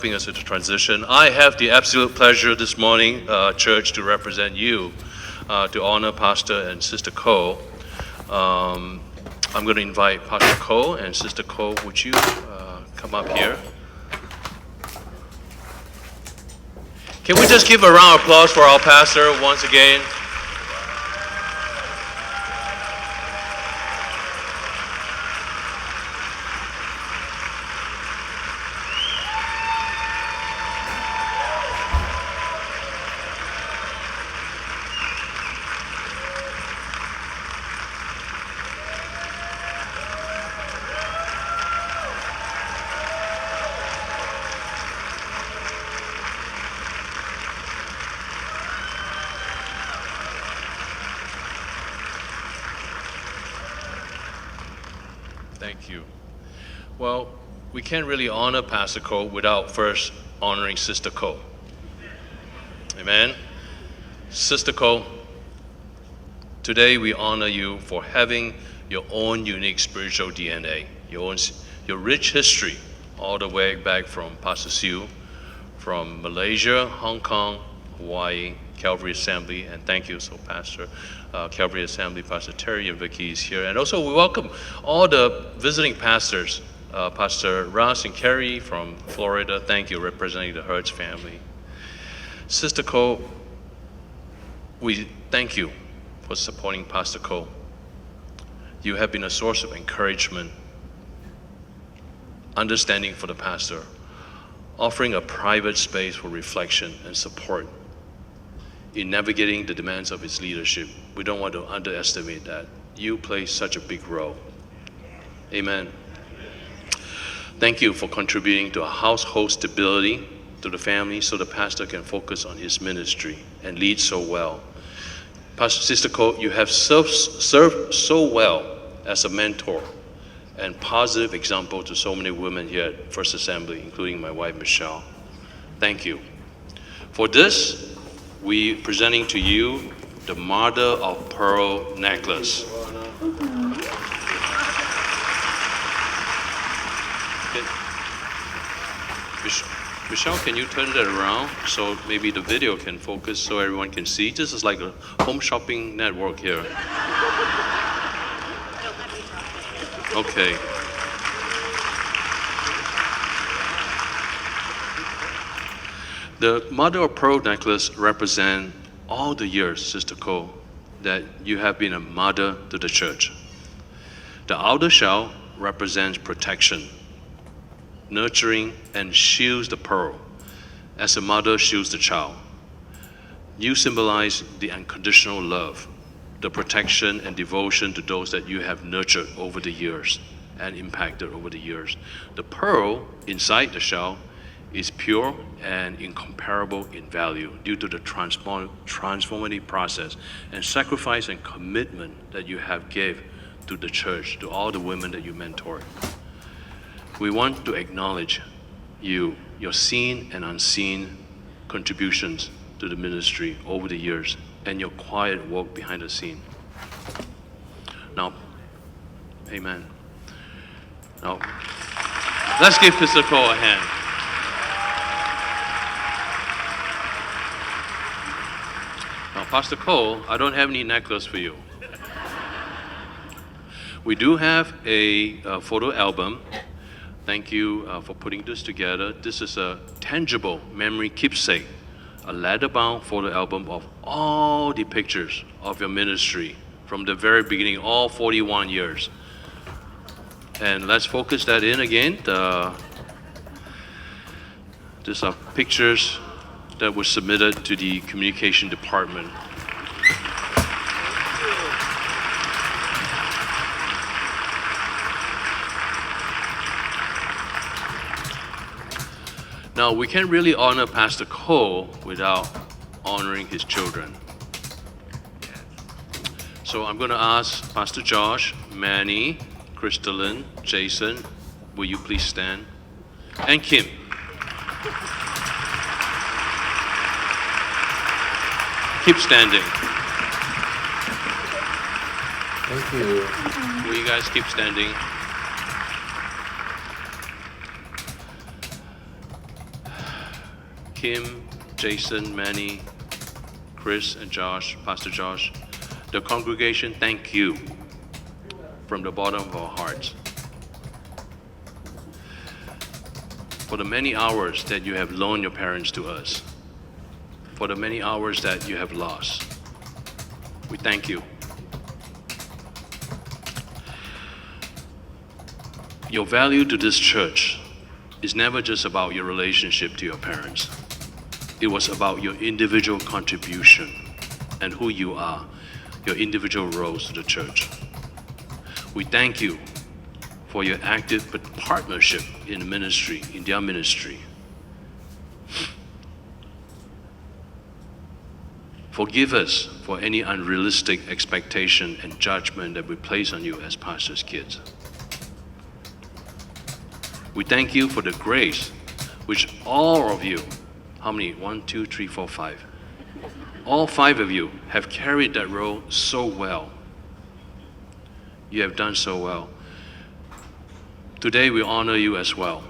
helping us with the transition. I have the absolute pleasure this morning, church, to represent you, to honor Pastor and Sister Ko. I'm going to invite Pastor Ko and Sister Ko. Would you come up here? Can we just give a round of applause for our pastor once again? Thank you. Well, we can't really honor Pastor Ko without first honoring Sister Ko. Amen. Sister Ko, today we honor you for having your own unique spiritual DNA, your rich history, all the way back from Ps Siu, from Malaysia, Hong Kong, Hawaii, Calvary Assembly, and thank you, so Pastor, Calvary Assembly, Pastor Terry and Vicky is here. And also we welcome all the visiting pastors, Pastor Ross and Kerry from Florida, thank you, representing the Hertz family. Sister Ko, we thank you for supporting Pastor Ko. You have been a source of encouragement, understanding for the pastor, offering a private space for reflection and support in navigating the demands of his leadership. We don't want to underestimate that. You play such a big role. Amen. Thank you for contributing to a household stability to the family so the pastor can focus on his ministry and lead so well. Pastor Sister Ko, you have served so well as a mentor and positive example to so many women here at First Assembly, including my wife Michelle. Thank you. For this, we presenting to you the Mother of Pearl necklace. Michelle, can you turn that around so maybe the video can focus so everyone can see? This is like a home shopping network here. Okay. The Mother of Pearl necklace represents all the years, Sister Ko, that you have been a mother to the church. The outer shell represents protection, nurturing, and shields the pearl, as a mother shields the child. You symbolize the unconditional love, the protection and devotion to those that you have nurtured over the years and impacted over the years. The pearl inside the shell is pure and incomparable in value due to the transformative process and sacrifice and commitment that you have gave to the church, to all the women that you mentored. We want to acknowledge your seen and unseen contributions to the ministry over the years and your quiet work behind the scene. Now, amen. Now, let's give Sister Ko a hand. Now, Pastor Ko, I don't have any necklace for you. We do have a photo album. Thank you for putting this together. This is a tangible memory keepsake, a leather-bound photo album of all the pictures of your ministry from the very beginning, all 41 years. And let's focus that in again. These are pictures that were submitted to the communication department. Now, we can't really honor Pastor Ko without honoring his children. So I'm going to ask Pastor Josh, Manny, Crystalline, Jason, will you please stand? And Kim. Keep standing. Thank you. Will you guys keep standing? Kim, Jason, Manny, Chris, and Josh, Pastor Josh, the congregation, thank you from the bottom of our hearts for the many hours that you have loaned your parents to us, for the many hours that you have lost. We thank you. Your value to this church is never just about your relationship to your parents. It was about your individual contribution and who you are, your individual roles to the church. We thank you for your active partnership in the ministry, in their ministry. Forgive us for any unrealistic expectation and judgment that we place on you as pastors' kids. We thank you for the grace which all of you, how many? 1, 2, 3, 4, 5. All 5 of you have carried that role so well. You have done so well. Today we honor you as well.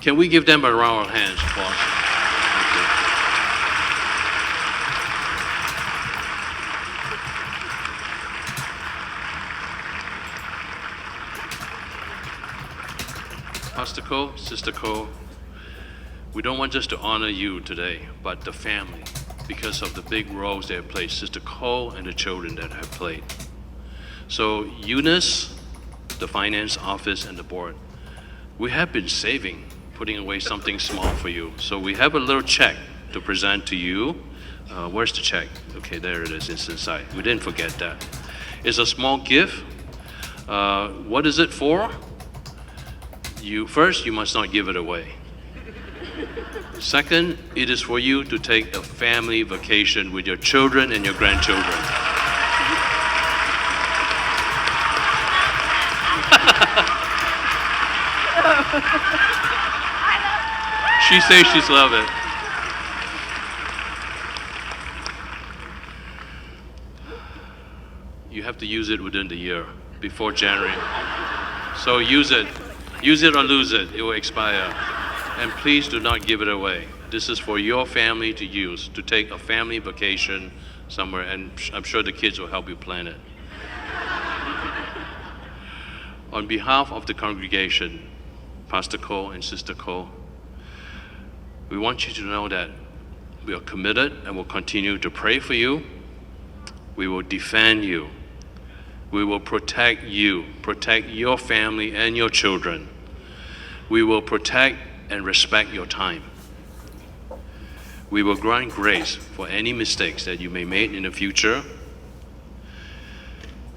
Can we give them a round of hands, applause? Pastor Ko, Sister Ko, we don't want just to honor you today, but the family, because of the big roles they have played, Sister Ko and the children that have played. So Eunice, the finance office and the board, we have been saving, putting away something small for you. So we have a little check to present to you. Where's the check? Okay, there it is, it's inside. We didn't forget that. It's a small gift. What is it for? First, you must not give it away. Second, it is for you to take a family vacation with your children and your grandchildren. She says she's love it. You have to use it within the year, before January. So use it. Use it or lose it. It will expire. And please do not give it away. This is for your family to use, to take a family vacation somewhere, and I'm sure the kids will help you plan it. On behalf of the congregation, Pastor Ko and Sister Ko, we want you to know that we are committed and will continue to pray for you. We will defend you. We will protect you, protect your family and your children. We will protect and respect your time. We will grant grace for any mistakes that you may make in the future.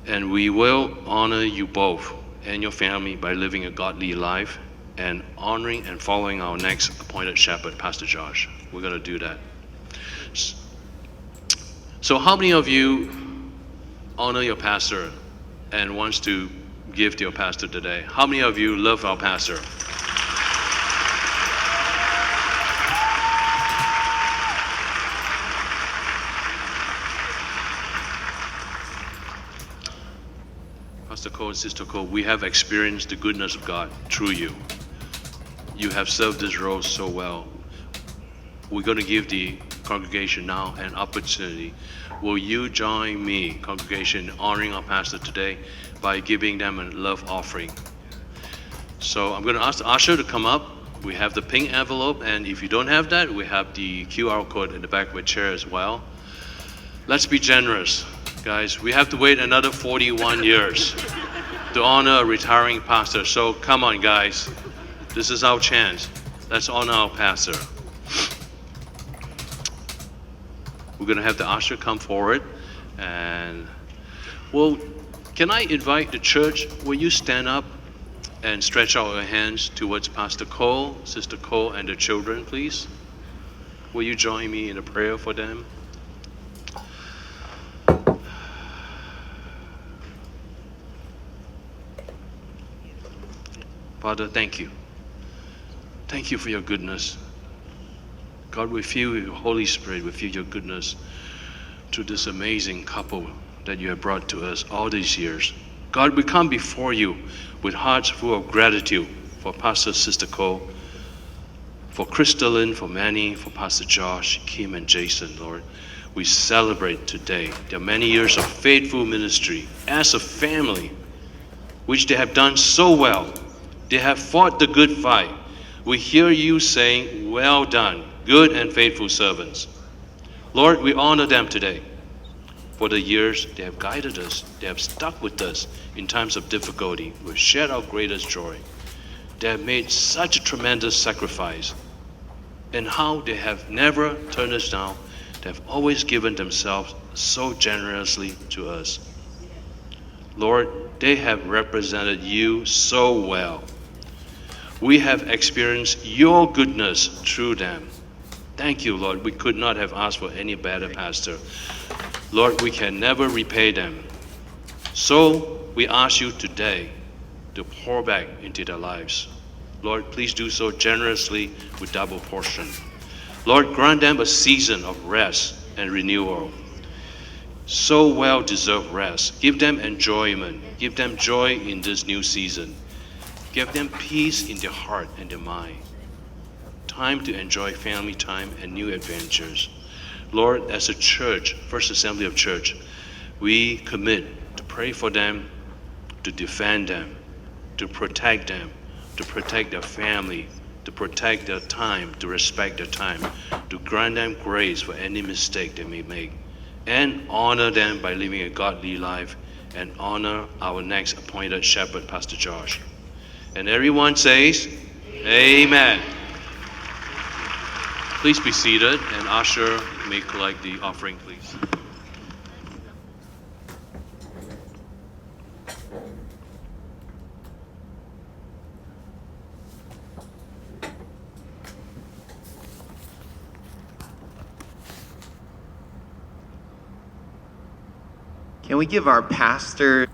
And we will honor you both and your family by living a godly life and honoring and following our next appointed shepherd, Pastor Josh. We're going to do that. So how many of you honor your pastor and wants to give to your pastor today? How many of you love our pastor? Pastor Ko and Sister Ko, we have experienced the goodness of God through you. You have served this role so well. We're going to give the congregation now an opportunity. Will you join me, congregation, in honoring our pastor today by giving them a love offering? So I'm going to ask the usher to come up. We have the pink envelope, and if you don't have that, we have the QR code in the back of the chair as well. Let's be generous, guys. We have to wait another 41 years to honor a retiring pastor. So come on, guys. This is our chance. Let's honor our pastor. We're going to have the usher come forward. And, well, can I invite the church? Will you stand up and stretch out your hands towards Pastor Ko, Sister Ko, and the children, please? Will you join me in a prayer for them? Father, thank you. Thank you for your goodness. God, we feel your Holy Spirit, we feel your goodness to this amazing couple that you have brought to us all these years. God, we come before you with hearts full of gratitude for Pastor Sister Ko, For Crystalline, for Manny, for Pastor Josh, Kim, and Jason, Lord, we celebrate today their many years of faithful ministry as a family, which they have done so well. They have fought the good fight. We hear you saying, well done, good and faithful servants. Lord, we honor them today. For the years they have guided us, they have stuck with us in times of difficulty. We've shared our greatest joy. They have made such a tremendous sacrifice. And how they have never turned us down. They have always given themselves so generously to us. Lord, they have represented you so well. We have experienced your goodness through them. Thank you, Lord. We could not have asked for any better pastor. Lord, we can never repay them. So we ask you today to pour back into their lives. Lord, please do so generously with double portion. Lord, grant them a season of rest and renewal. So well-deserved rest. Give them enjoyment. Give them joy in this new season. Give them peace in their heart and their mind. Time to enjoy family time and new adventures. Lord, as a church, First Assembly of Church, we commit to pray for them, to defend them, to protect them, to protect their family, to protect their time, to respect their time, to grant them grace for any mistake they may make, and honor them by living a godly life, and honor our next appointed shepherd, Pastor Josh. And everyone says, Amen. Please be seated, and usher may collect the offering, please. Can we give our pastor